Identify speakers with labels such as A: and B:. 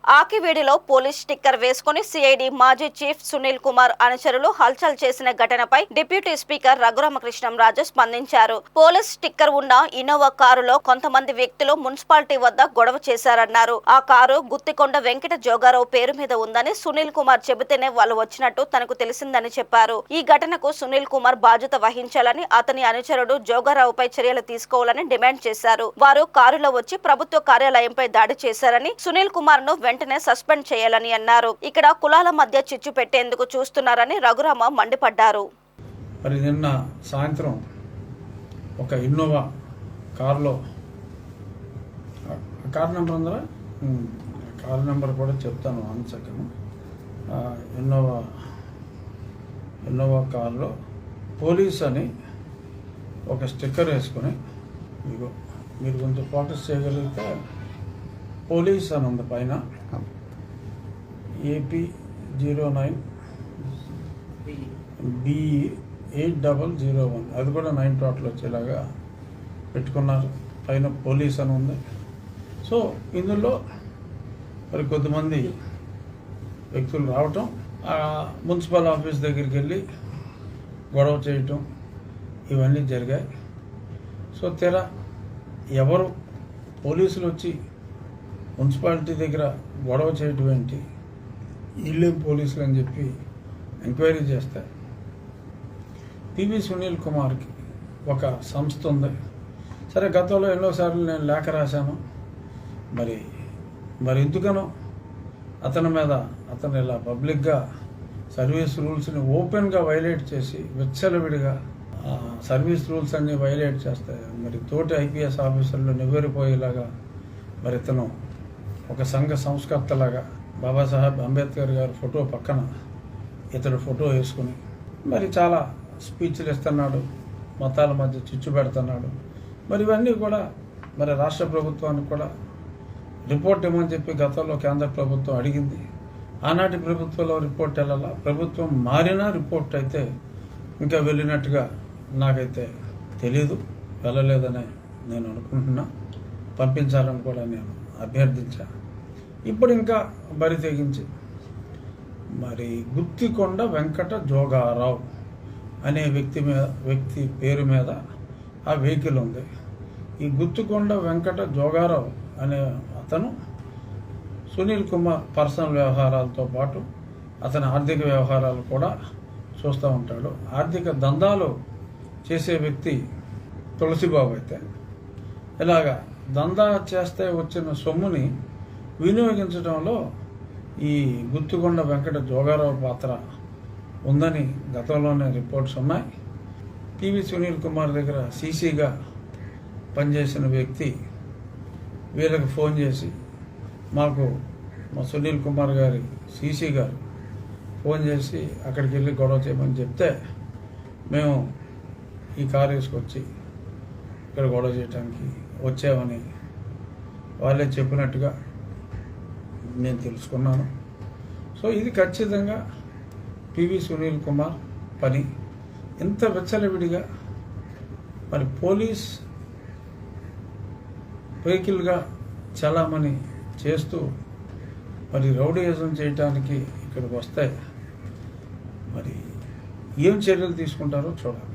A: ఆకివీడిలో police sticker వేసుకుని CID మాజీ chief Sunil Kumar అనుచరులు హల్చల్ చేసిన ఘటనపై డిప్యూటీ స్పీకర్ రఘురామకృష్ణంరాజు స్పందించారు. పోలీస్ స్టిక్కర్ ఉన్న ఇన్నోవా కారులో కొంతమంది వ్యక్తులు మున్సిపాలిటీ వద్ద గొడవ చేశారన్నారు. ఆ కారు గుత్తికొండ వెంకట జోగారావు పేరు మీద ఉందని సునీల్ కుమార్ చెబితేనే వాళ్ళు వచ్చినట్టు తనకు తెలిసిందని చెప్పారు. ఈ ఘటనకు సునీల్ కుమార్ బాధ్యత వహించాలని, అతని అనుచరుడు జోగారావుపై చర్యలు తీసుకోవాలని డిమాండ్ చేశారు. వారు కారులో వచ్చి ప్రభుత్వ కార్యాలయంపై దాడి చేశారని, సునీల్ కుమార్ ను వెంటనే సస్పెండ్ చేయాలని అన్నారు. ఇక్కడ కులాల మధ్య చిచ్చు పెట్టేందుకు చూస్తున్నారని రఘురామ మండిపడ్డారు.
B: మరి నిన్న సాయంత్రం ఒక ఇన్నోవా కారులో, కార్ నెంబర్ ఉందా, కార్ నెంబర్ కూడా చెప్తాను వన్ సెకండ్. ఇన్నోవా కారులో పోలీస్ అని ఒక స్టిక్కర్ వేసుకొని, మీరు కొంచెం ఫోకస్ చేయగలిగితే పోలీస్ అని ఉంది పైన, AP09 BE8001, అది కూడా 9 టోటల్ వచ్చేలాగా పెట్టుకున్నారు. పైన పోలీస్ అని ఉంది. సో ఇందులో మరి కొద్దిమంది వ్యక్తులు రావటం, మున్సిపల్ ఆఫీస్ దగ్గరికి వెళ్ళి గొడవ చేయటం, ఇవన్నీ జరిగాయి. సో ఎవరు పోలీసులు వచ్చి మున్సిపాలిటీ దగ్గర గొడవ చేయటం ఏంటి, వీళ్ళేం పోలీసులు అని చెప్పి ఎంక్వైరీ చేస్తే పివి సునీల్ కుమార్కి ఒక సంస్థ ఉంది. సరే, గతంలో ఎన్నోసార్లు నేను లేఖ రాశాను. మరి ఎందుకనో అతను ఇలా పబ్లిక్గా సర్వీస్ రూల్స్ని ఓపెన్గా వైలేట్ చేసి విచ్చలవిడిగా సర్వీస్ రూల్స్ అన్ని వైలేట్ చేస్తే మరి తోటి ఐపీఎస్ ఆఫీసర్లు నివ్వెరిపోయేలాగా మరి ఇతను ఒక సంఘ సంస్కర్తలాగా బాబాసాహెబ్ అంబేద్కర్ గారి ఫోటో పక్కన ఇతడు ఫోటో వేసుకుని మరి చాలా స్పీచ్లు ఇస్తున్నాడు, మతాల మధ్య చిచ్చు పెడుతున్నాడు. మరి ఇవన్నీ కూడా మరి రాష్ట్ర ప్రభుత్వానికి కూడా రిపోర్ట్ ఇవ్వమని చెప్పి గతంలో కేంద్ర ప్రభుత్వం అడిగింది. ఆనాటి ప్రభుత్వంలో రిపోర్ట్ వెళ్ళాలా, ప్రభుత్వం మారినా రిపోర్ట్ అయితే ఇంకా వెళ్ళినట్టుగా నాకైతే తెలీదు, వెళ్ళలేదని నేను అనుకుంటున్నా. పంపించాలని కూడా నేను అభ్యర్థించాను. ఇప్పుడు ఇంకా బరి తెగించి మరి గుత్తికొండ వెంకట జోగారావు అనే వ్యక్తి పేరు మీద ఆ వెహికల్ ఉంది. ఈ గుత్తికొండ వెంకట జోగారావు అనే అతను సునీల్ కుమార్ పర్సనల్ వ్యవహారాలతో పాటు అతని ఆర్థిక వ్యవహారాలు కూడా చూస్తూ ఉంటాడు. ఆర్థిక దందాలు చేసే వ్యక్తి తులసిబాబు అయితే ఇలాగా దందా చేస్తే వచ్చిన సొమ్ముని వినియోగించడంలో ఈ గుత్తికొండ వెంకట జోగారావు పాత్ర ఉందని గతంలోనే రిపోర్ట్స్ ఉన్నాయి. పివి సునీల్ కుమార్ దగ్గర సీసీగా పనిచేసిన వ్యక్తి వీళ్ళకి ఫోన్ చేసి, మా సునీల్ కుమార్ గారి సీసీ గారు ఫోన్ చేసి అక్కడికి వెళ్ళి గొడవ చేయమని చెప్తే మేము ఈ కారు వేసుకొచ్చి ఇక్కడ గొడవ చేయడానికి వచ్చామని వాళ్ళే చెప్పినట్టుగా నేను తెలుసుకున్నాను. సో ఇది ఖచ్చితంగా పివి సునీల్ కుమార్ పని. ఇంత విచ్చలవిడిగా మరి పోలీస్ వెహికల్గా చలామణి చేస్తూ మరి రౌడీయిజం చేయడానికి ఇక్కడికి వస్తే మరి ఏం చర్యలు తీసుకుంటారో చూడాలి.